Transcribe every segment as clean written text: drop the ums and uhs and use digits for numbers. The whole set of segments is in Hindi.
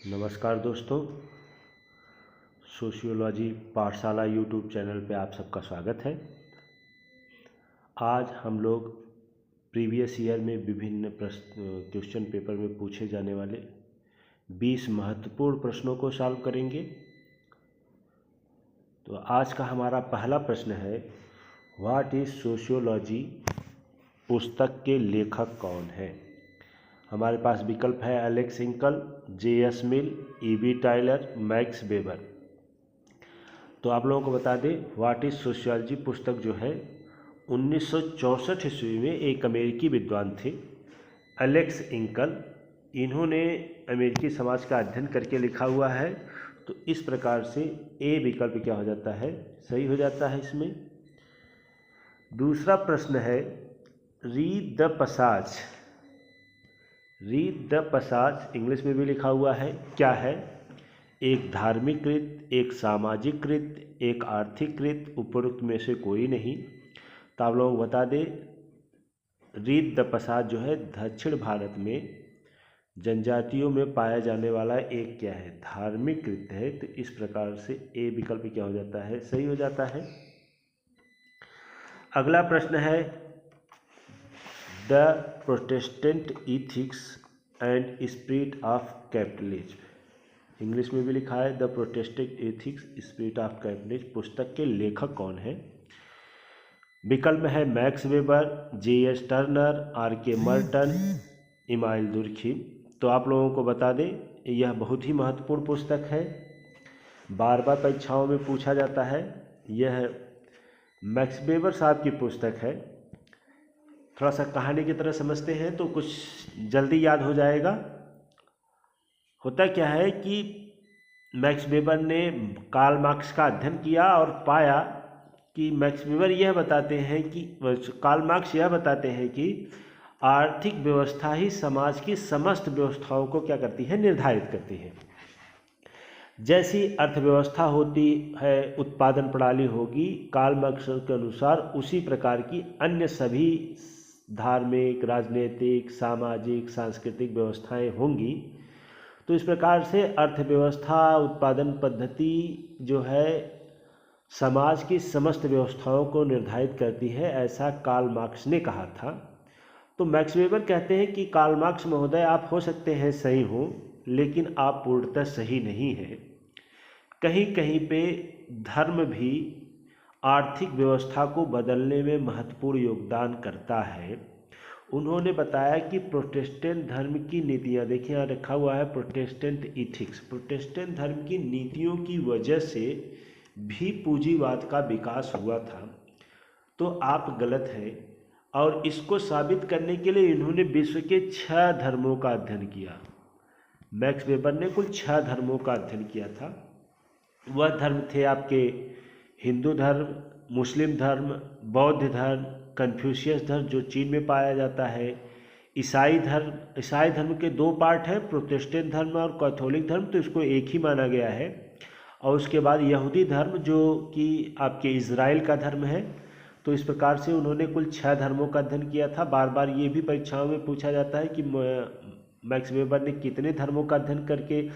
नमस्कार दोस्तों, सोशियोलॉजी पाठशाला यूट्यूब चैनल पे आप सबका स्वागत है। आज हम लोग प्रीवियस ईयर में विभिन्न क्वेश्चन पेपर में पूछे जाने वाले 20 महत्वपूर्ण प्रश्नों को सॉल्व करेंगे। तो आज का हमारा पहला प्रश्न है, व्हाट इज़ सोशियोलॉजी पुस्तक के लेखक कौन है। हमारे पास विकल्प है एलेक्स हिंकल, जे.एस. मिल, ई.बी. Tyler, max Weber. तो आप लोगों को बता दें, व्हाट इज़ सोशियोलॉजी पुस्तक जो है 1964 ईस्वी में एक अमेरिकी विद्वान थे एलेक्स हिंकल, इन्होंने अमेरिकी समाज का अध्ययन करके लिखा हुआ है। तो इस प्रकार से ए विकल्प क्या हो जाता है, सही हो जाता है इसमें। दूसरा प्रश्न है, read the passage. Read the passage English में भी लिखा हुआ है, क्या है। एक धार्मिक कृत, एक सामाजिक कृत, एक आर्थिक कृत, उपरोक्त में से कोई नहीं। तो आप लोग बता दें, रीड द पैसेज जो है दक्षिण भारत में जनजातियों में पाया जाने वाला एक क्या है, धार्मिक कृत है। तो इस प्रकार से ए विकल्प क्या हो जाता है, सही हो जाता है। अगला प्रश्न है, the Protestant ethics and spirit of capitalism. English में भी लिखा है the Protestant ethics spirit of capitalism. पुस्तक के लेखक कौन है। विकल्प है Max Weber, J S. Turner, R K. Merton, Emile Durkheim. तो आप लोगों को बता दें, यह बहुत ही महत्वपूर्ण पुस्तक है, बार बार परीक्षाओं में पूछा जाता है। यह मैक्स वेबर साहब की पुस्तक है। थोड़ा सा कहानी की तरह समझते हैं तो कुछ जल्दी याद हो जाएगा। होता क्या है कि मैक्स वेबर ने कार्ल मार्क्स का अध्ययन किया और पाया कि मैक्स वेबर यह बताते हैं कि कार्ल मार्क्स यह बताते हैं कि आर्थिक व्यवस्था ही समाज की समस्त व्यवस्थाओं को क्या करती है, निर्धारित करती है। जैसी अर्थव्यवस्था होती है, उत्पादन प्रणाली होगी कार्ल मार्क्स के अनुसार, उसी प्रकार की अन्य सभी धार्मिक, राजनीतिक, सामाजिक, सांस्कृतिक व्यवस्थाएं होंगी। तो इस प्रकार से अर्थव्यवस्था, उत्पादन पद्धति जो है समाज की समस्त व्यवस्थाओं को निर्धारित करती है, ऐसा कार्ल मार्क्स ने कहा था। तो मैक्स वेबर कहते हैं कि कार्ल मार्क्स महोदय, आप हो सकते हैं सही हो, लेकिन आप पूर्णतः सही नहीं हैं। कहीं कहीं पे धर्म भी आर्थिक व्यवस्था को बदलने में महत्वपूर्ण योगदान करता है। उन्होंने बताया कि प्रोटेस्टेंट धर्म की नीतियाँ, देखिए यहाँ रखा हुआ है प्रोटेस्टेंट इथिक्स, प्रोटेस्टेंट धर्म की नीतियों की वजह से भी पूंजीवाद का विकास हुआ था। तो आप गलत हैं, और इसको साबित करने के लिए इन्होंने विश्व के 6 धर्मों का अध्ययन किया। मैक्स वेबर ने कुल 6 धर्मों का अध्ययन किया था। वह धर्म थे आपके हिंदू धर्म, मुस्लिम धर्म, बौद्ध धर्म, कन्फ्यूशियस धर्म जो चीन में पाया जाता है, ईसाई धर्म। ईसाई धर्म के 2 पार्ट हैं, प्रोटेस्टेंट धर्म और कैथोलिक धर्म, तो इसको एक ही माना गया है। और उसके बाद यहूदी धर्म जो कि आपके इज़राइल का धर्म है। तो इस प्रकार से उन्होंने कुल 6 धर्मों का अध्ययन किया था। बार बार ये भी परीक्षाओं में पूछा जाता है कि मैक्स वेबर ने कितने धर्मों का अध्ययन करके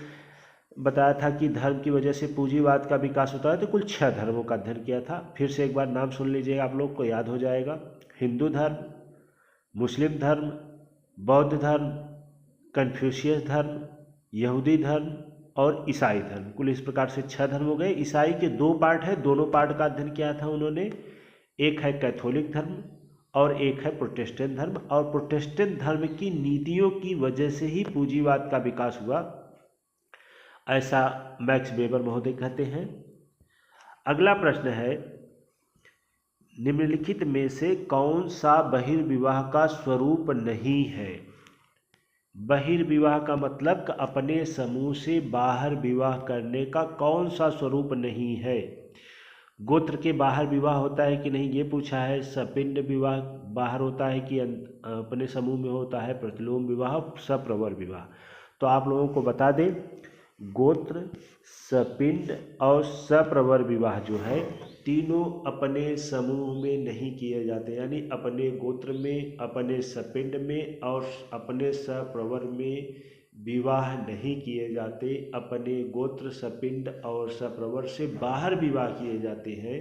बताया था कि धर्म की वजह से पूंजीवाद का विकास होता है। तो कुल 6 धर्मों का अध्ययन किया था। फिर से एक बार नाम सुन लीजिएगा, आप लोग को याद हो जाएगा। हिंदू धर्म, मुस्लिम धर्म, बौद्ध धर्म, कन्फ्यूशियस धर्म, यहूदी धर्म और ईसाई धर्म। कुल इस प्रकार से 6 धर्म हो गए। ईसाई के 2 पार्ट है, दोनों पार्ट का अध्ययन किया था उन्होंने। एक है कैथोलिक धर्म और एक है प्रोटेस्टेंट धर्म। और प्रोटेस्टेंट धर्म की नीतियों की वजह से ही पूंजीवाद का विकास हुआ, ऐसा मैक्स वेबर महोदय कहते हैं। अगला प्रश्न है, निम्नलिखित में से कौन सा बहिर्विवाह का स्वरूप नहीं है। बहिर्विवाह का मतलब अपने समूह से बाहर विवाह करने का कौन सा स्वरूप नहीं है। गोत्र के बाहर विवाह होता है कि नहीं, ये पूछा है। सपिंड विवाह बाहर होता है कि अपने समूह में होता है। प्रतिलोम विवाह, सप्रवर विवाह। तो आप लोगों को बता दें, गोत्र, सपिंड और सप्रवर विवाह जो है, तीनों अपने समूह में नहीं किए जाते। यानी अपने गोत्र में, अपने सपिंड में और अपने सप्रवर में विवाह नहीं किए जाते, अपने गोत्र, सपिंड और सप्रवर से बाहर विवाह किए जाते हैं।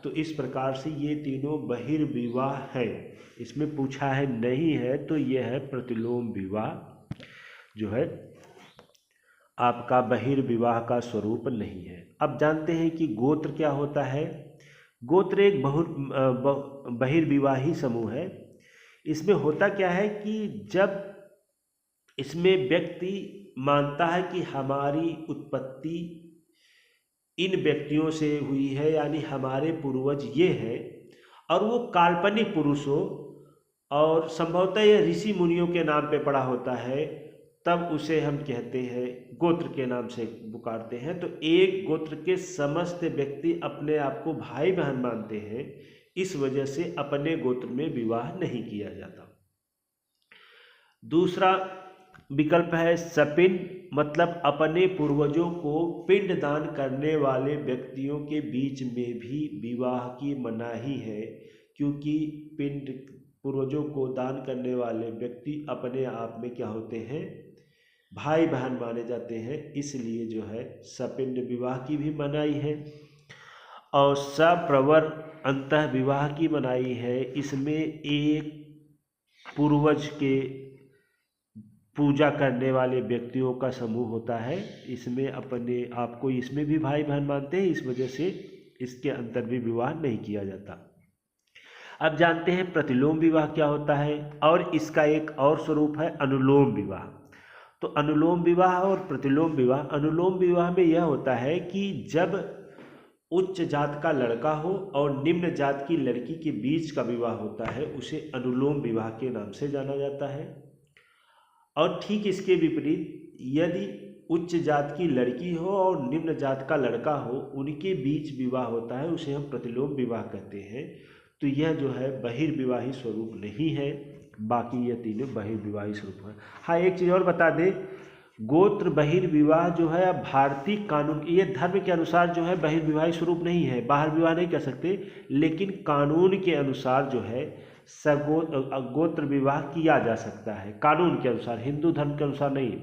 तो इस प्रकार से ये तीनों बहिर्विवाह है। इसमें पूछा है नहीं है तो यह है प्रतिलोम विवाह, जो है आपका बहिर्विवाह का स्वरूप नहीं है। अब जानते हैं कि गोत्र क्या होता है। गोत्र एक बहिर्विवाही समूह है। इसमें होता क्या है कि जब इसमें व्यक्ति मानता है कि हमारी उत्पत्ति इन व्यक्तियों से हुई है, यानी हमारे पूर्वज ये हैं, और वो काल्पनिक पुरुष हो और संभवतः यह ऋषि मुनियों के नाम पे पड़ा होता है, तब उसे हम कहते हैं गोत्र के नाम से पुकारते हैं। तो एक गोत्र के समस्त व्यक्ति अपने आप को भाई बहन मानते हैं, इस वजह से अपने गोत्र में विवाह नहीं किया जाता। दूसरा विकल्प है सपिंड, मतलब अपने पूर्वजों को पिंड दान करने वाले व्यक्तियों के बीच में भी विवाह की मनाही है, क्योंकि पिंड पूर्वजों को दान करने वाले व्यक्ति अपने आप में क्या होते हैं, भाई बहन माने जाते हैं, इसलिए जो है सपिंड विवाह की भी मनाही है। और सप्रवर अंतः विवाह की मनाही है। इसमें एक पूर्वज के पूजा करने वाले व्यक्तियों का समूह होता है, इसमें अपने आप को इसमें भी भाई बहन मानते हैं, इस वजह से इसके अंतर भी विवाह नहीं किया जाता। अब जानते हैं प्रतिलोम विवाह क्या होता है, और इसका एक और स्वरूप है अनुलोम विवाह। तो अनुलोम विवाह और प्रतिलोम विवाह, अनुलोम विवाह में यह होता है कि जब उच्च जात का लड़का हो और निम्न जात की लड़की के बीच का विवाह होता है, उसे अनुलोम विवाह के नाम से जाना जाता है। और ठीक इसके विपरीत यदि उच्च जात की लड़की हो और निम्न जात का लड़का हो, उनके बीच विवाह होता है, उसे हम प्रतिलोम विवाह कहते हैं। तो यह जो है बहिर्विवाही स्वरूप नहीं है, बाकी ये तीनों बहिर्विवाही स्वरूप है। हाँ, एक चीज़ और बता दें, गोत्र बहिर्विवाह जो है अब भारतीय कानून, ये धर्म के अनुसार जो है बहिर्विवाही स्वरूप नहीं है, बाहर विवाह नहीं कर सकते, लेकिन कानून के अनुसार जो है गोत्र विवाह किया जा सकता है, कानून के अनुसार, हिंदू धर्म के अनुसार नहीं।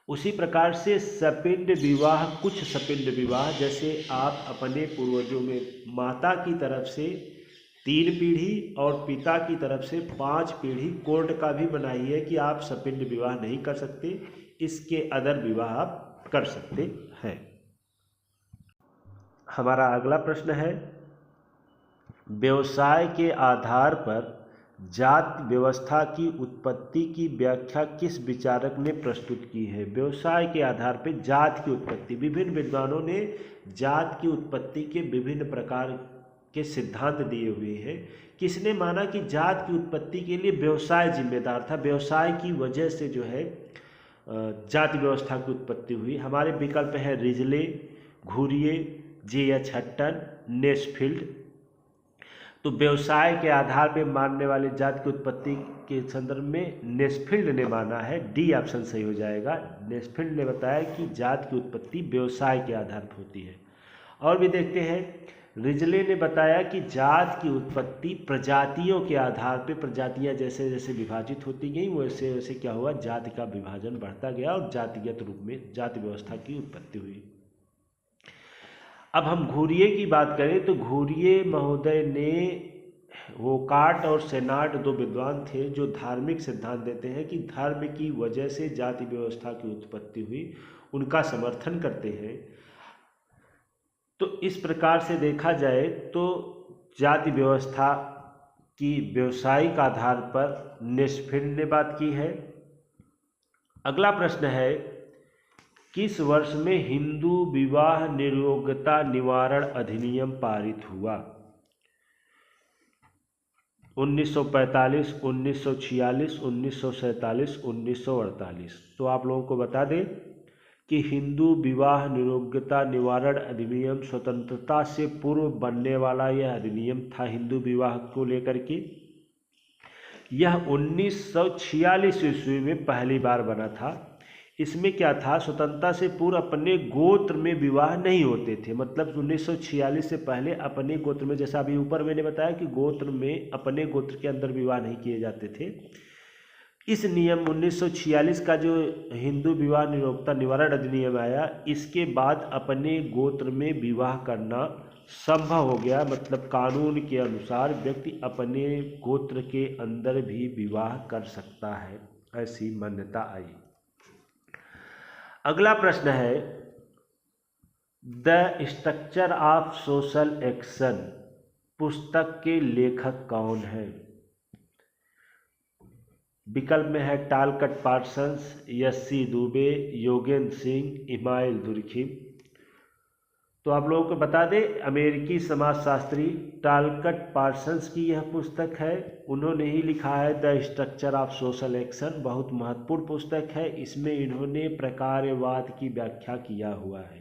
उसी प्रकार से सपिंड विवाह, कुछ सपिंड विवाह, जैसे आप अपने पूर्वजों में माता की तरफ से 3 पीढ़ी और पिता की तरफ से 5 पीढ़ी, कोर्ट का भी मनाही है कि आप सपिंड विवाह नहीं कर सकते, इसके अदर विवाह आप कर सकते हैं। हमारा अगला प्रश्न है, व्यवसाय के आधार पर जाति व्यवस्था की उत्पत्ति की व्याख्या किस विचारक ने प्रस्तुत की है। व्यवसाय के आधार पर जाति की उत्पत्ति, विभिन्न विद्वानों ने जाति की उत्पत्ति के विभिन्न प्रकार के सिद्धांत दिए हुए हैं। किसने माना कि जाति की उत्पत्ति के लिए व्यवसाय जिम्मेदार था, व्यवसाय की वजह से जो है जाति व्यवस्था की उत्पत्ति हुई। हमारे विकल्प है रिजले, घुरिये, जे.एच. हटन, नेस्फील्ड। तो व्यवसाय के आधार पर मानने वाले जाति की उत्पत्ति के संदर्भ में नेस्फील्ड ने माना है, डी ऑप्शन सही हो जाएगा। नेस्फील्ड ने बताया कि जाति की उत्पत्ति व्यवसाय के आधार पर होती है। और भी देखते हैं, रिजले ने बताया कि जाति की उत्पत्ति प्रजातियों के आधार पर, प्रजातियां जैसे जैसे विभाजित होती गई वैसे वैसे क्या हुआ, जाति का विभाजन बढ़ता गया और जातिगत रूप में जाति व्यवस्था की उत्पत्ति हुई। अब हम घुरिये की बात करें तो घुरिये महोदय ने, वोकाट और सेनाट 2 विद्वान थे जो धार्मिक सिद्धांत देते हैं कि धर्म की वजह से जाति व्यवस्था की उत्पत्ति हुई, उनका समर्थन करते हैं। तो इस प्रकार से देखा जाए तो जाति व्यवस्था की व्यावसायिक आधार पर नेस्फील्ड ने बात की है। अगला प्रश्न है, किस वर्ष में हिंदू विवाह नियोग्यता निवारण अधिनियम पारित हुआ। 1945, 1946, 1947, 1948। तो आप लोगों को बता दें कि हिंदू विवाह नियोग्यता निवारण अधिनियम स्वतंत्रता से पूर्व बनने वाला यह अधिनियम था हिंदू विवाह को लेकर के। यह 1946 ईस्वी में पहली बार बना था। इसमें क्या था, स्वतंत्रता से पूर्व अपने गोत्र में विवाह नहीं होते थे, मतलब 1946 से पहले अपने गोत्र में, जैसा अभी ऊपर मैंने बताया कि गोत्र में अपने गोत्र के अंदर विवाह नहीं किए जाते थे। इस नियम 1946 का जो हिंदू विवाह निरोधकता निवारण अधिनियम आया, इसके बाद अपने गोत्र में विवाह करना संभव हो गया। मतलब कानून के अनुसार व्यक्ति अपने गोत्र के अंदर भी विवाह कर सकता है, ऐसी मान्यता आई। अगला प्रश्न है, the structure of social action पुस्तक के लेखक कौन है? विकल्प में है टालकट Parsons, SC Dubey, Yogendra Singh, email Durkheim. तो आप लोगों को बता दें, अमेरिकी समाजशास्त्री टालकट पार्सन्स की यह पुस्तक है। उन्होंने ही लिखा है the structure of social action. बहुत महत्वपूर्ण पुस्तक है। इसमें इन्होंने प्रकारवाद की व्याख्या किया हुआ है।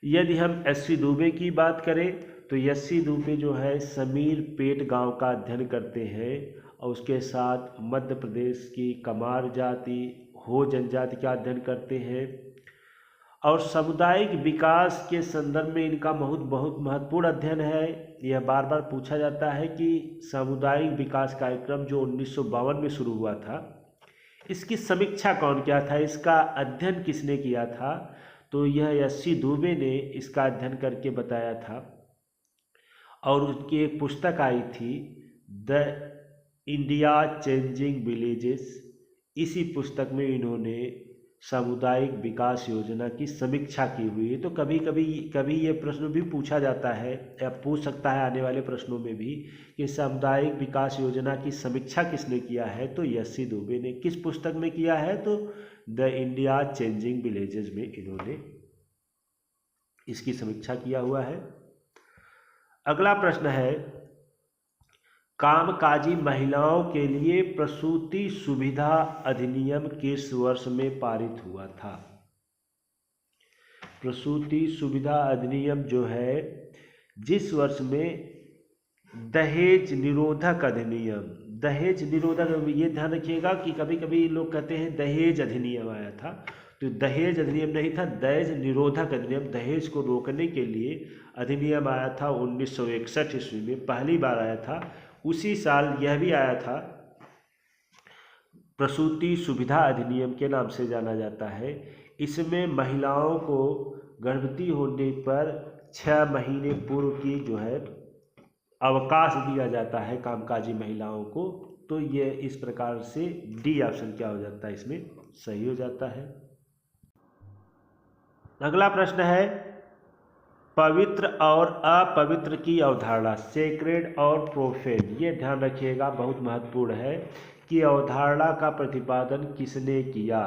यदि हम एस.सी. दुबे की बात करें तो एस.सी. दुबे जो है समीर पेट गांव का अध्ययन करते हैं और उसके साथ मध्य प्रदेश की कमार जाति, हो जनजाति का अध्ययन करते हैं। और सामुदायिक विकास के संदर्भ में इनका बहुत महत्वपूर्ण अध्ययन है। यह बार बार पूछा जाता है कि सामुदायिक विकास कार्यक्रम जो 1952 में शुरू हुआ था, इसकी समीक्षा कौन किया था, इसका अध्ययन किसने किया था? तो यह एस.सी. दुबे ने इसका अध्ययन करके बताया था। और उसकी एक पुस्तक आई थी द इंडिया चेंजिंग विलेजेस। इसी पुस्तक में इन्होंने सामुदायिक विकास योजना की समीक्षा की हुई है। तो कभी ये प्रश्न भी पूछा जाता है या पूछ सकता है आने वाले प्रश्नों में भी कि सामुदायिक विकास योजना की समीक्षा किसने किया है? तो एस.सी. दुबे ने। किस पुस्तक में किया है? तो द इंडिया चेंजिंग विलेजेस में इन्होंने इसकी समीक्षा किया हुआ है। अगला प्रश्न है, कामकाजी महिलाओं के लिए प्रसूति सुविधा अधिनियम किस वर्ष में पारित हुआ था? प्रसूति सुविधा अधिनियम जो है, जिस वर्ष में दहेज निरोधक अधिनियम, दहेज निरोधक, ये ध्यान रखिएगा कि कभी कभी लोग कहते हैं दहेज अधिनियम आया था, तो दहेज अधिनियम नहीं था, दहेज निरोधक अधिनियम। दहेज को रोकने के लिए अधिनियम आया था 1961 ईस्वी में, पहली बार आया था। उसी साल यह भी आया था, प्रसूति सुविधा अधिनियम के नाम से जाना जाता है। इसमें महिलाओं को गर्भवती होने पर 6 महीने पूर्व की जो है अवकाश दिया जाता है कामकाजी महिलाओं को। तो ये इस प्रकार से डी ऑप्शन क्या हो जाता है, इसमें सही हो जाता है। अगला प्रश्न है, पवित्र और अपवित्र की अवधारणा, सेक्रेड और प्रोफेन, ये ध्यान रखिएगा, बहुत महत्वपूर्ण है कि अवधारणा का प्रतिपादन किसने किया?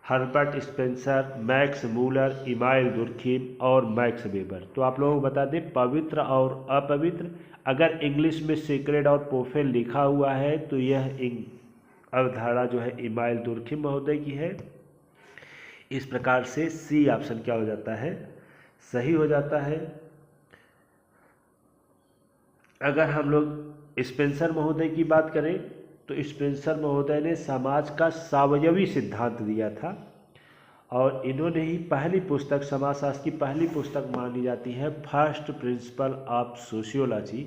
Herbert Spencer, Max Muller, email Durkheim और मैक्स वेबर। तो आप लोगों को बता दें, पवित्र और अपवित्र, अगर इंग्लिश में सेक्रेड और प्रोफेन लिखा हुआ है तो यह अवधारणा जो है इमाइल दुर्खिम महोदय की है। इस प्रकार से सी ऑप्शन क्या हो जाता है, सही हो जाता है। अगर हम लोग स्पेंसर महोदय की बात करें तो स्पेंसर महोदय ने समाज का सावयवी सिद्धांत दिया था और इन्होंने ही पहली पुस्तक, समाजशास्त्र की पहली पुस्तक मानी जाती है, फर्स्ट प्रिंसिपल ऑफ सोशियोलॉजी,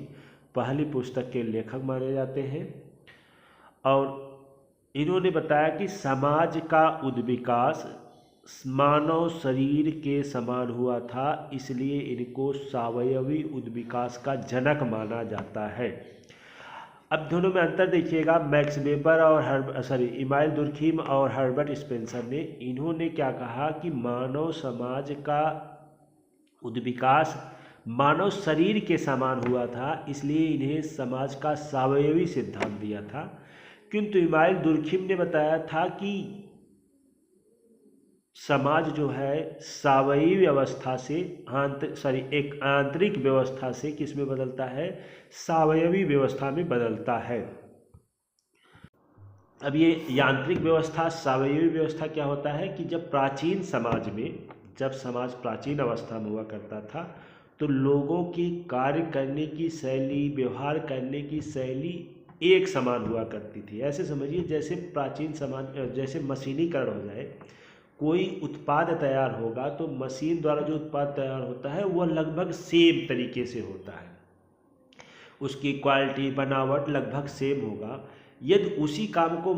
पहली पुस्तक के लेखक माने जाते हैं। और इन्होंने बताया कि समाज का उद्विकास मानव शरीर के समान हुआ था, इसलिए इनको सावयवी उद्विकास का जनक माना जाता है। अब दोनों में अंतर देखिएगा, मैक्स वेबर और इमाइल दुर्खिम और हर्बर्ट स्पेंसर ने, इन्होंने क्या कहा कि मानव समाज का उद्विकास मानव शरीर के समान हुआ था, इसलिए इन्हें समाज का सावयवी सिद्धांत दिया था। किंतु इमाइल दुर्खिम ने बताया था कि समाज जो है सावयवी व्यवस्था से एक आंतरिक व्यवस्था से किस में बदलता है, सावयवी व्यवस्था में बदलता है। अब ये यांत्रिक व्यवस्था, सावयवी व्यवस्था क्या होता है कि जब प्राचीन समाज में, जब समाज प्राचीन अवस्था में हुआ करता था तो लोगों की कार्य करने की शैली, व्यवहार करने की शैली एक समान हुआ करती थी। ऐसे समझिए जैसे प्राचीन समाज, जैसे मशीनीकरण हो जाए, कोई उत्पाद तैयार होगा तो मशीन द्वारा जो उत्पाद तैयार होता है वह लगभग सेम तरीके से होता है, उसकी क्वालिटी, बनावट लगभग सेम होगा। यदि उसी काम को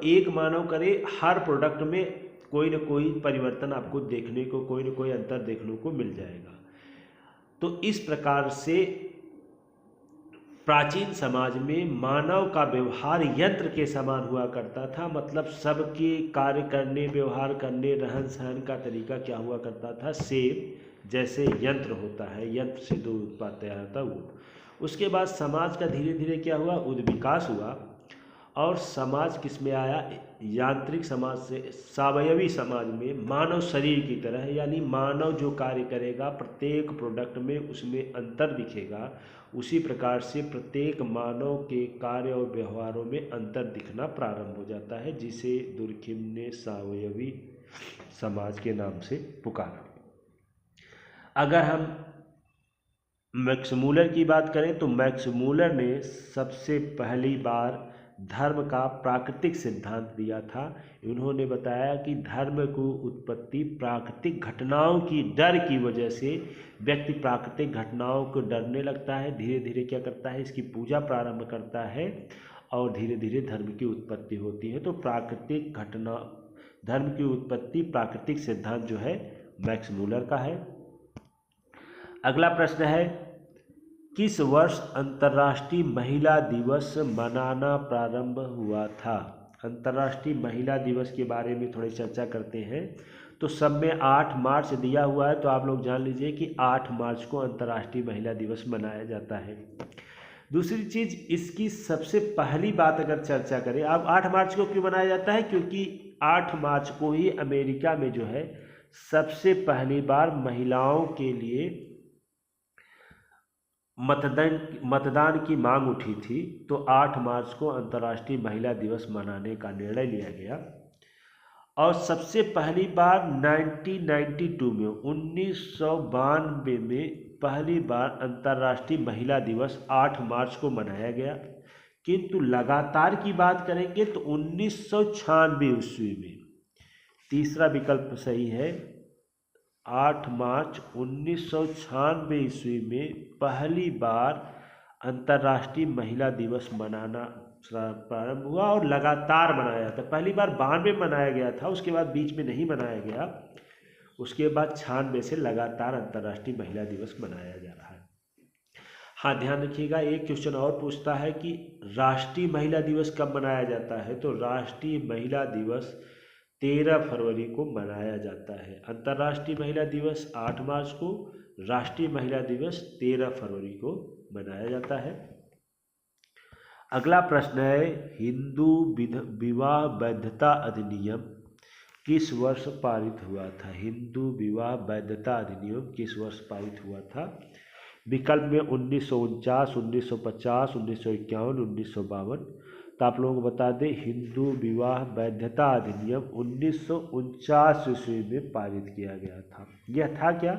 एक मानव करे, हर प्रोडक्ट में कोई न कोई परिवर्तन आपको देखने को, कोई न कोई अंतर देखने को मिल जाएगा। तो इस प्रकार से प्राचीन समाज में मानव का व्यवहार यंत्र के समान हुआ करता था, मतलब सबके कार्य करने, व्यवहार करने, रहन सहन का तरीका क्या हुआ करता था, सेम जैसे यंत्र होता है, यंत्र से दो उत्पाद तैयार होता है वो। उसके बाद समाज का धीरे धीरे क्या हुआ, विकास हुआ और समाज किस में आया, यांत्रिक समाज से सावयवी समाज में मानव शरीर की तरह, यानी मानव जो कार्य करेगा प्रत्येक प्रोडक्ट में उसमें अंतर दिखेगा, उसी प्रकार से प्रत्येक मानव के कार्य और व्यवहारों में अंतर दिखना प्रारंभ हो जाता है, जिसे दुर्खिम ने सावयवी समाज के नाम से पुकारा। अगर हम मैक्स मूलर की बात करें तो मैक्स मूलर ने सबसे पहली बार धर्म का प्राकृतिक सिद्धांत दिया था। उन्होंने बताया कि धर्म को उत्पत्ति प्राकृतिक घटनाओं की डर की वजह से, व्यक्ति प्राकृतिक घटनाओं को डरने लगता है, धीरे धीरे क्या करता है, इसकी पूजा प्रारंभ करता है और धीरे धीरे धर्म की उत्पत्ति होती है। तो प्राकृतिक घटना, धर्म की उत्पत्ति प्राकृतिक सिद्धांत जो है मैक्स मूलर का है। अगला प्रश्न है, किस वर्ष अंतर्राष्ट्रीय महिला दिवस मनाना प्रारंभ हुआ था। अंतर्राष्ट्रीय महिला दिवस के बारे में थोड़ी चर्चा करते हैं। तो सब में 8 मार्च दिया हुआ है, तो आप लोग जान लीजिए कि 8 मार्च को अंतर्राष्ट्रीय महिला दिवस मनाया जाता है। दूसरी चीज़, इसकी सबसे पहली बात अगर चर्चा करें, अब 8 मार्च को क्यों मनाया जाता है, क्योंकि 8 मार्च को ही अमेरिका में जो है सबसे पहली बार महिलाओं के लिए मतदान की मांग उठी थी। तो 8 मार्च को अंतर्राष्ट्रीय महिला दिवस मनाने का निर्णय लिया गया और सबसे पहली बार 1992 में 1992 में पहली बार अंतर्राष्ट्रीय महिला दिवस 8 मार्च को मनाया गया। किंतु लगातार की बात करेंगे तो 1996 ईस्वी में, तीसरा विकल्प सही है, 8 मार्च 1996 ईस्वी में पहली बार अंतर्राष्ट्रीय महिला दिवस मनाना प्रारंभ हुआ और लगातार मनाया था। पहली बार 92 मनाया गया था, उसके बाद बीच में नहीं मनाया गया, उसके बाद 96 से लगातार अंतर्राष्ट्रीय महिला दिवस मनाया जा रहा है। हाँ, ध्यान रखिएगा, एक क्वेश्चन और पूछता है कि राष्ट्रीय महिला दिवस कब मनाया जाता है। तो राष्ट्रीय महिला दिवस 13 फरवरी को मनाया जाता है। अंतर्राष्ट्रीय महिला दिवस 8 मार्च को, राष्ट्रीय महिला दिवस 13 फरवरी को मनाया जाता है। अगला प्रश्न है, हिंदू विवाह वैधता अधिनियम किस वर्ष पारित हुआ था। हिंदू विवाह वैधता अधिनियम किस वर्ष पारित हुआ था। विकल्प में 1949, 1950, 1951, 1952। तो आप लोगों को बता दें, हिंदू विवाह वैधता अधिनियम 1949 ईस्वी में पारित किया गया था। यह था क्या,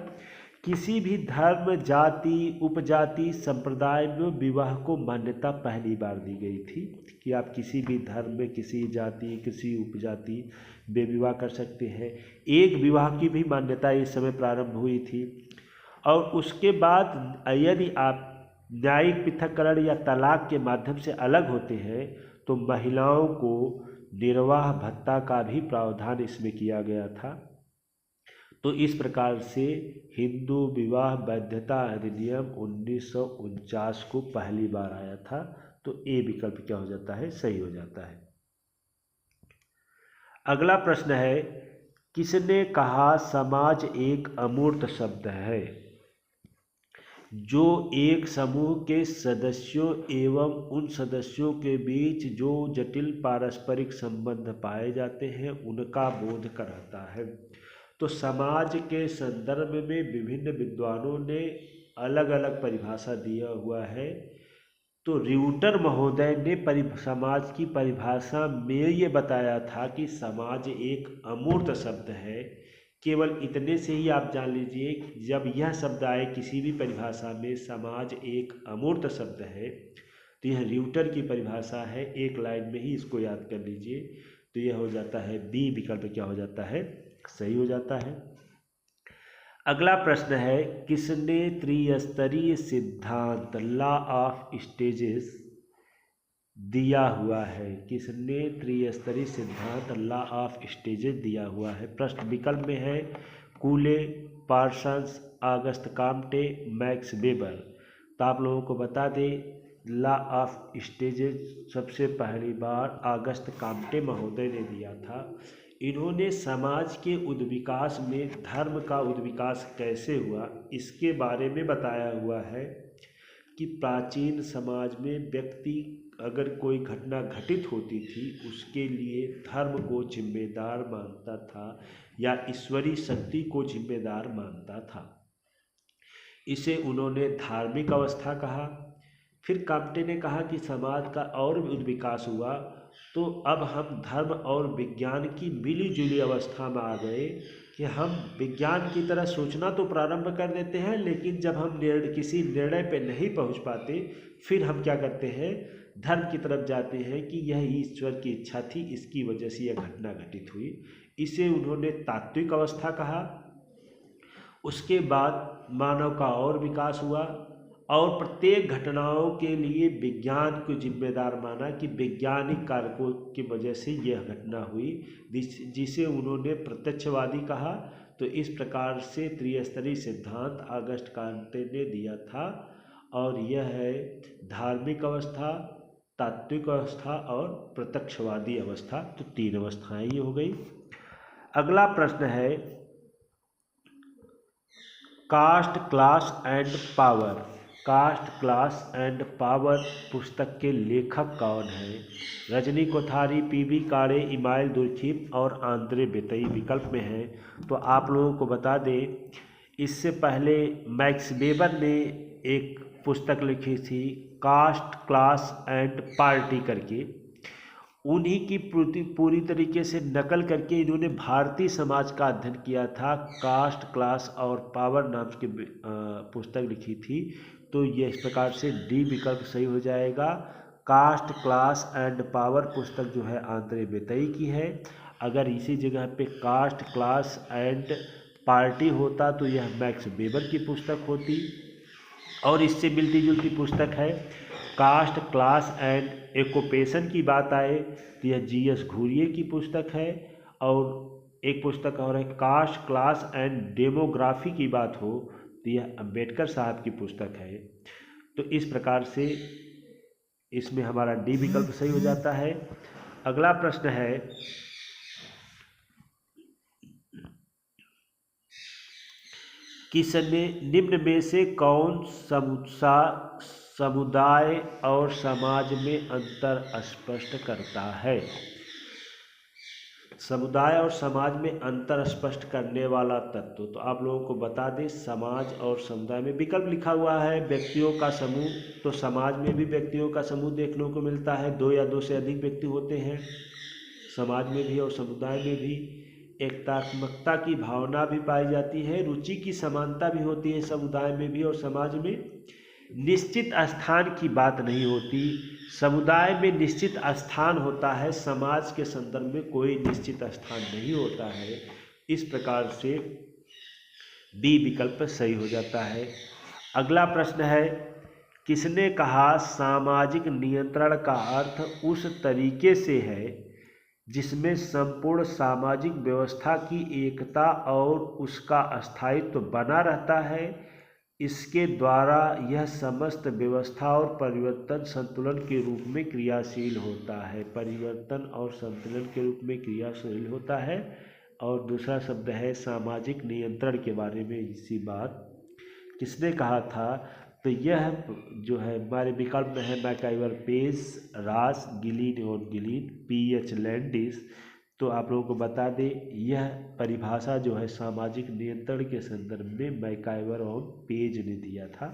किसी भी धर्म, जाति, उपजाति, संप्रदाय में विवाह को मान्यता पहली बार दी गई थी कि आप किसी भी धर्म में, किसी जाति, किसी उपजाति में विवाह कर सकते हैं। एक विवाह की भी मान्यता इस समय प्रारंभ हुई थी। और उसके बाद यदि आप न्यायिक पृथक्करण या तलाक के माध्यम से अलग होते हैं तो महिलाओं को निर्वाह भत्ता का भी प्रावधान इसमें किया गया था। तो इस प्रकार से हिंदू विवाह वैधता अधिनियम 1949 को पहली बार आया था। तो ए विकल्प क्या हो जाता है, सही हो जाता है। अगला प्रश्न है, किसने कहा समाज एक अमूर्त शब्द है। जो एक समूह के सदस्यों एवं उन सदस्यों के बीच जो जटिल पारस्परिक संबंध पाए जाते हैं उनका बोध कराता है। तो समाज के संदर्भ में विभिन्न विद्वानों ने अलग अलग परिभाषा दिया हुआ है। तो र्यूटर महोदय ने समाज की परिभाषा में ये बताया था कि समाज एक अमूर्त शब्द है। केवल इतने से ही आप जान लीजिए, जब यह शब्द आए किसी भी परिभाषा में, समाज एक अमूर्त शब्द है, तो यह र्यूटर की परिभाषा है। एक लाइन में ही इसको याद कर लीजिए। तो यह हो जाता है बी विकल्प क्या हो जाता है, सही हो जाता है। अगला प्रश्न है, किसने त्रिस्तरीय सिद्धांत लॉ ऑफ स्टेजेस दिया हुआ है। किसने त्रिस्तरीय सिद्धांत लॉ ऑफ स्टेजेस दिया हुआ है? प्रश्न विकल्प में है Cooley, Parsons, Auguste Comte, Max Weber. तो आप लोगों को बता दें लॉ ऑफ स्टेजेस सबसे पहली बार ऑगस्ट काम्टे महोदय ने दिया था। इन्होंने समाज के उद्विकास में धर्म का उद्विकास कैसे हुआ इसके बारे में बताया हुआ है कि प्राचीन समाज में व्यक्ति अगर कोई घटना घटित होती थी उसके लिए धर्म को जिम्मेदार मानता था या ईश्वरीय शक्ति को जिम्मेदार मानता था। इसे उन्होंने धार्मिक अवस्था कहा। फिर काम्टे ने कहा कि समाज का और भी विकास हुआ तो अब हम धर्म और विज्ञान की मिली जुली अवस्था में आ गए कि हम विज्ञान की तरह सोचना तो प्रारंभ कर देते हैं, लेकिन जब हम किसी निर्णय पे नहीं पहुंच पाते फिर हम क्या करते हैं, धर्म की तरफ जाते हैं कि यह ईश्वर की इच्छा थी, इसकी वजह से यह घटना घटित हुई। इसे उन्होंने तात्विक अवस्था कहा। उसके बाद मानव का और विकास हुआ और प्रत्येक घटनाओं के लिए विज्ञान को जिम्मेदार माना कि वैज्ञानिक कारकों की वजह से यह घटना हुई, जिसे उन्होंने प्रत्यक्षवादी कहा। तो इस प्रकार से त्रिस्तरीय सिद्धांत ऑगस्ट काम्टे ने दिया था और यह है धार्मिक अवस्था, तात्विक अवस्था और प्रत्यक्षवादी अवस्था। तो 3 अवस्थाएं ही हो गई। अगला प्रश्न है caste, class and power. Caste, class and power पुस्तक के लेखक कौन हैं? रजनी कोठारी, पीवी काड़े, इमाइल दुर्खिप और आंद्रे बेतई विकल्प में हैं। तो आप लोगों को बता दें इससे पहले मैक्स वेबर ने एक पुस्तक लिखी थी कास्ट, क्लास एंड पार्टी करके। उन्हीं की पूरी तरीके से नकल करके इन्होंने भारतीय समाज का अध्ययन किया था। कास्ट, क्लास और पावर नाम की पुस्तक लिखी थी। तो ये इस प्रकार से डी विकल्प सही हो जाएगा। कास्ट, क्लास एंड पावर पुस्तक जो है आंद्रे बेतई की है। अगर इसी जगह पे कास्ट, क्लास एंड पार्टी होता तो यह मैक्स वेबर की पुस्तक होती। और इससे मिलती जुलती पुस्तक है कास्ट, क्लास एंड एक्यूपेशन की बात आए तो यह जीएस घुरिये की पुस्तक है। और एक पुस्तक और है कास्ट, क्लास एंड डेमोग्राफी की बात हो तो यह अंबेडकर साहब की पुस्तक है। तो इस प्रकार से इसमें हमारा डी विकल्प सही हो जाता है। अगला प्रश्न है किसने निम्न में से कौन समुदाय और समाज में अंतर स्पष्ट करता है? समुदाय और समाज में अंतर स्पष्ट करने वाला तत्व। तो आप लोगों को बता दें समाज और समुदाय में विकल्प लिखा हुआ है व्यक्तियों का समूह। तो समाज में भी व्यक्तियों का समूह देखने को मिलता है, 2 या 2 से अधिक व्यक्ति होते हैं समाज में भी और समुदाय में भी। एकात्मकता की भावना भी पाई जाती है, रुचि की समानता भी होती है समुदाय में भी और समाज में। निश्चित स्थान की बात नहीं होती, समुदाय में निश्चित स्थान होता है, समाज के संदर्भ में कोई निश्चित स्थान नहीं होता है। इस प्रकार से बी विकल्प सही हो जाता है। अगला प्रश्न है किसने कहा सामाजिक नियंत्रण का अर्थ उस तरीके से है जिसमें संपूर्ण सामाजिक व्यवस्था की एकता और उसका स्थायित्व बना रहता है। इसके द्वारा यह समस्त व्यवस्था और परिवर्तन संतुलन के रूप में क्रियाशील होता है। परिवर्तन और संतुलन के रूप में क्रियाशील होता है। और दूसरा शब्द है सामाजिक नियंत्रण के बारे में इसी बात किसने कहा था? तो यह जो है हमारे विकल्प में है मैकाइवर पेज, रास, गिलीन और गिलीन, पीएच लैंडिस। तो आप लोगों को बता दें यह परिभाषा जो है सामाजिक नियंत्रण के संदर्भ में मैकाइवर और पेज ने दिया था।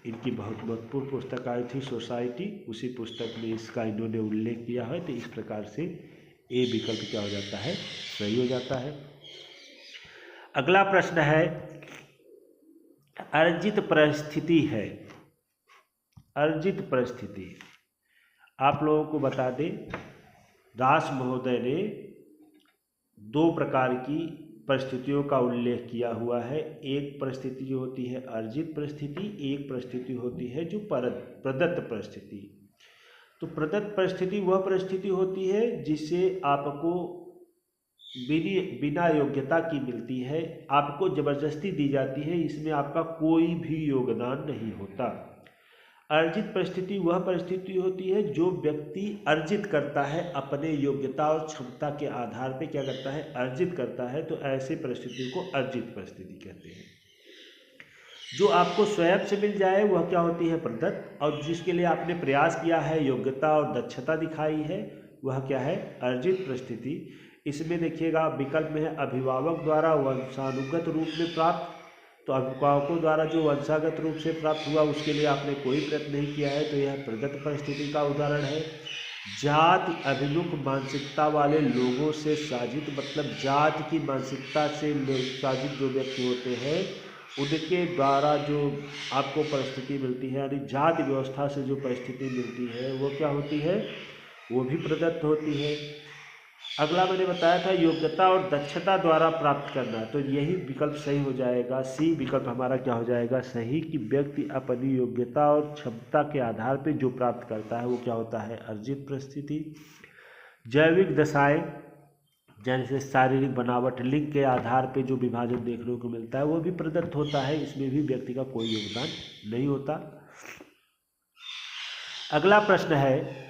इनकी बहुत महत्वपूर्ण पुस्तक आई थी सोसाइटी, उसी पुस्तक में इसका इन्होंने उल्लेख किया है। तो इस प्रकार से ए विकल्प क्या हो जाता है, सही हो जाता है। अगला प्रश्न है अर्जित परिस्थिति है। अर्जित परिस्थिति आप लोगों को बता दें दास महोदय ने 2 प्रकार की परिस्थितियों का उल्लेख किया हुआ है। एक परिस्थिति जो होती है अर्जित परिस्थिति, एक परिस्थिति होती है जो प्रदत्त परिस्थिति। तो प्रदत्त परिस्थिति वह परिस्थिति होती है जिससे आपको बिना योग्यता की मिलती है, आपको जबरदस्ती दी जाती है, इसमें आपका कोई भी योगदान नहीं होता। अर्जित परिस्थिति वह परिस्थिति होती है जो व्यक्ति अर्जित करता है, अपने योग्यता और क्षमता के आधार पर क्या करता है, अर्जित करता है, तो ऐसे परिस्थिति को अर्जित परिस्थिति कहते हैं। जो आपको स्वयं से मिल जाए वह क्या होती है, प्रदत्त, और जिसके लिए आपने प्रयास किया है, योग्यता और दक्षता दिखाई है, वह क्या है, अर्जित परिस्थिति। इसमें देखिएगा विकल्प में है अभिभावक द्वारा वंशानुगत रूप में प्राप्त, तो अभिभावकों द्वारा जो वंशागत रूप से प्राप्त हुआ उसके लिए आपने कोई प्रयत्न नहीं किया है, तो यह प्रदत्त परिस्थिति का उदाहरण है। जाति अभिमुख मानसिकता वाले लोगों से साजित, मतलब जाति की मानसिकता से साजित जो व्यक्ति होते हैं उनके द्वारा जो आपको परिस्थिति मिलती है, यानी जाति व्यवस्था से जो परिस्थिति मिलती है वो क्या होती है, वो भी प्रदत्त होती है। अगला मैंने बताया था योग्यता और दक्षता द्वारा प्राप्त करना, तो यही विकल्प सही हो जाएगा, सी विकल्प हमारा क्या हो जाएगा, सही, कि व्यक्ति अपनी योग्यता और क्षमता के आधार पर जो प्राप्त करता है वो क्या होता है, अर्जित परिस्थिति। जैविक दशाएं जैसे शारीरिक बनावट, लिंग के आधार पे जो विभाजन देखने को मिलता है वो भी प्रदत्त होता है, इसमें भी व्यक्ति का कोई योगदान नहीं होता। अगला प्रश्न है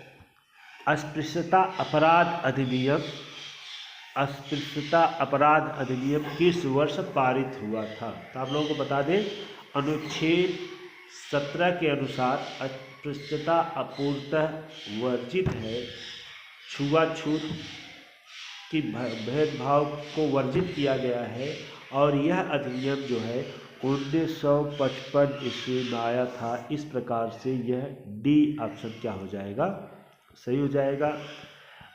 अस्पृश्यता अपराध अधिनियम, अस्पृश्यता अपराध अधिनियम किस वर्ष पारित हुआ था। तो आप लोगों को बता दें अनुच्छेद 17 के अनुसार अस्पृश्यता अपूर्णतः वर्जित है, छुआछूत कि भेदभाव को वर्जित किया गया है, और यह अधिनियम जो है 1955 ईस्वी में आया था। इस प्रकार से यह डी ऑप्शन क्या हो जाएगा, सही हो जाएगा।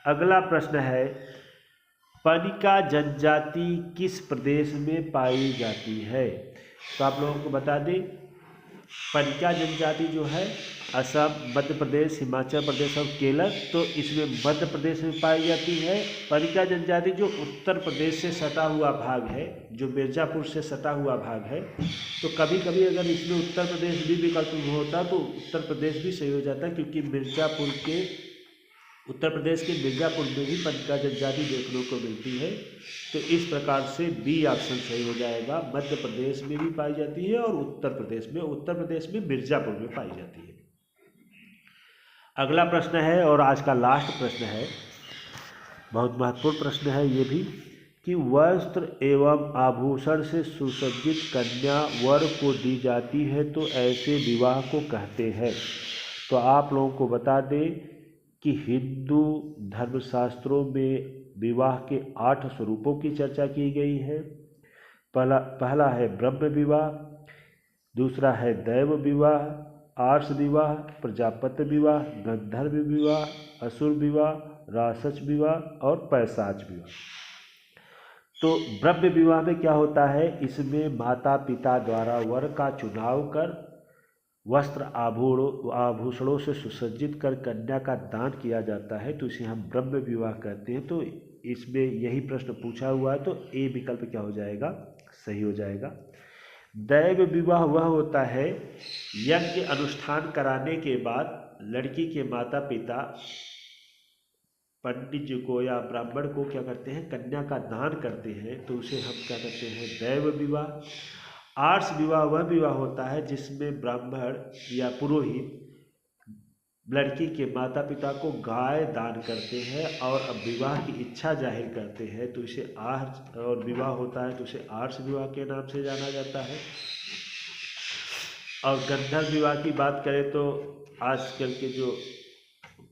अगला प्रश्न है पनिका जनजाति किस प्रदेश में पाई जाती है। तो आप लोगों को बता दें पनिका जनजाति जो है असम, मध्य प्रदेश, हिमाचल प्रदेश और केरल, तो इसमें मध्य प्रदेश में पाई जाती है। पनिका जनजाति जो उत्तर प्रदेश से सटा हुआ भाग है, जो मिर्ज़ापुर से सटा हुआ भाग है, तो कभी कभी अगर इसमें उत्तर प्रदेश भी विकल्प में होता तो उत्तर प्रदेश भी सही हो जाता, क्योंकि मिर्ज़ापुर के उत्तर प्रदेश के मिर्ज़ापुर में भी पनिका जनजाति देखने को मिलती है। तो इस प्रकार से बी ऑप्शन सही हो जाएगा, मध्य प्रदेश में भी पाई जाती है और उत्तर प्रदेश में मिर्ज़ापुर में पाई जाती है। अगला प्रश्न है और आज का लास्ट प्रश्न है, बहुत महत्वपूर्ण प्रश्न है ये भी, कि वस्त्र एवं आभूषण से सुसज्जित कन्या वर को दी जाती है तो ऐसे विवाह को कहते हैं। तो आप लोगों को बता दें कि हिंदू धर्मशास्त्रों में विवाह के 8 स्वरूपों की चर्चा की गई है। पहला है ब्रह्म विवाह, दूसरा है दैव विवाह, आर्ष विवाह, प्रजापति विवाह, गंधर्व विवाह, असुर विवाह, राक्षस विवाह और पैशाच विवाह। तो ब्रह्म विवाह में क्या होता है, इसमें माता पिता द्वारा वर का चुनाव कर वस्त्र आभूषणों से सुसज्जित कर कन्या का दान किया जाता है, तो इसे हम ब्रह्म विवाह कहते हैं। तो इसमें यही प्रश्न पूछा हुआ है, तो ए विकल्प क्या हो जाएगा, सही हो जाएगा। दैव विवाह वह होता है यज्ञ अनुष्ठान कराने के बाद लड़की के माता पिता पंडित जी को या ब्राह्मण को क्या करते हैं, कन्या का दान करते हैं, तो उसे हम क्या करते हैं, दैव विवाह। आर्ष विवाह वह विवाह होता है जिसमें ब्राह्मण या पुरोहित लड़की के माता पिता को गाय दान करते हैं और अब विवाह की इच्छा जाहिर करते हैं, तो इसे आर्ष, और विवाह होता है तो इसे आर्ष विवाह के नाम से जाना जाता है। और गंधर्व विवाह की बात करें तो आजकल के जो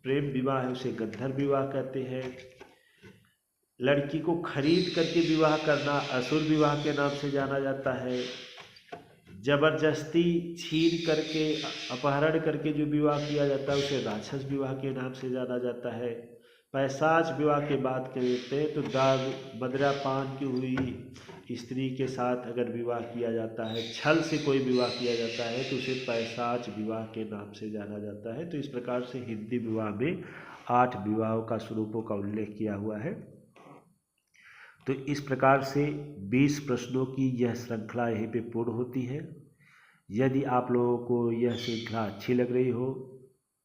प्रेम विवाह है उसे गंधर्व विवाह कहते हैं। लड़की को खरीद करके विवाह करना असुर विवाह के नाम से जाना जाता है। जबरदस्ती छीन करके अपहरण करके जो विवाह किया जाता है उसे राक्षस विवाह के नाम से जाना जाता है। पैशाच विवाह की बात करते हैं तो दारू मदिरापान की हुई स्त्री के साथ अगर विवाह किया जाता है, छल से कोई विवाह किया जाता है तो उसे पैशाच विवाह के नाम से जाना जाता है। तो इस प्रकार से हिंदी विवाह में 8 विवाहों का स्वरूपों का उल्लेख किया हुआ है। तो इस प्रकार से 20 प्रश्नों की यह श्रृंखला यहीं पे पूर्ण होती है। यदि आप लोगों को यह श्रृंखला अच्छी लग रही हो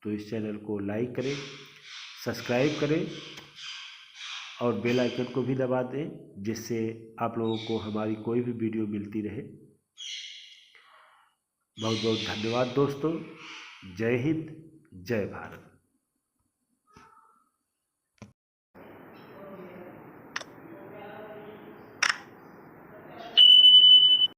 तो इस चैनल को लाइक करें, सब्सक्राइब करें और बेल आइकन को भी दबा दें, जिससे आप लोगों को हमारी कोई भी वीडियो मिलती रहे। बहुत बहुत धन्यवाद दोस्तों। जय हिंद, जय भारत।